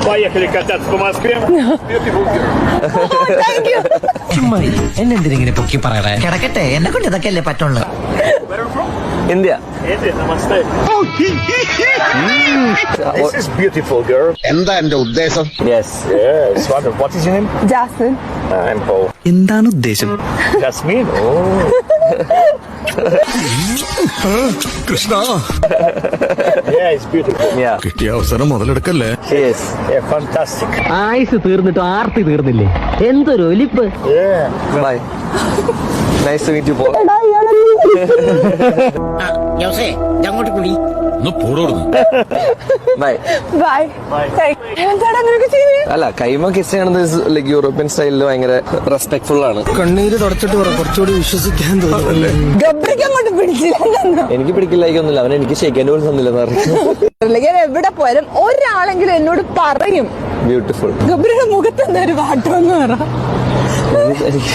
Поехали кататься по Москве. Beautiful girl. Thank you. ചുമ്മാരി എന്നെന്തിനെ പൊക്കി പറയണേ? കിടക്കട്ടെ, എന്നെ കൊണ്ട് ഇതൊക്കെ അല്ലേ പറ്റുള്ളൂ. Where are you from? India. India. Namaste. This is beautiful girl. എന്താ എന്റെ ഉദ്ദേശം? Yes. Yeah, it's wonderful. What is your name? Jasmine. I'm Paul. എന്താണ് ഉദ്ദേശം? Jasmine. Oh. Krishna, Yeah, it's beautiful. Yeah. കിട്ടിയ അവസരം മുതലെടുക്കല്ലേ? Yes. Yeah, fantastic. ആയുസ് തീർന്നിട്ട് ആർത്തി തീർന്നില്ലേ? എന്തൊരു ഒലിപ്പ്. Yeah. Bye. Nice to meet you, Paul. അങ്ങോട്ട് കൂടി. Bye. ബൈ. എന്താണ് അങ്ങനെയൊക്കെ ചെയ്യുന്നത്? അല്ല, കൈമ കിസ് ചെയ്യണത് ലൈക്ക് യൂറോപ്യൻ സ്റ്റൈലിൽ ഭയങ്കര റെസ്പെക്ട്ഫുൾ ആണ്. കണ്ണീര് തുടച്ചിട്ട് പറ, കുറച്ചുകൂടി വിശ്വസിക്കാൻ തോന്നുന്നല്ലേ? ഗബ്രിക്ക് അങ്ങോട്ട് പിടിച്ചില്ല. എനിക്ക് പിടിക്കില്ലായിക്കൊന്നുമില്ല, അവൻ എനിക്ക് ഷെയ്ക്കാൻ പോലും തന്നില്ലെന്ന് പറഞ്ഞു. ഞാൻ എവിടെ പോയാലും ഒരാളെങ്കിലും എന്നോട് പറയും ബ്യൂട്ടിഫുൾ. ഗബ്രിയുടെ മുഖത്ത് എന്താ ഒരു വാട്ടം എന്ന് പറ. എനിക്ക്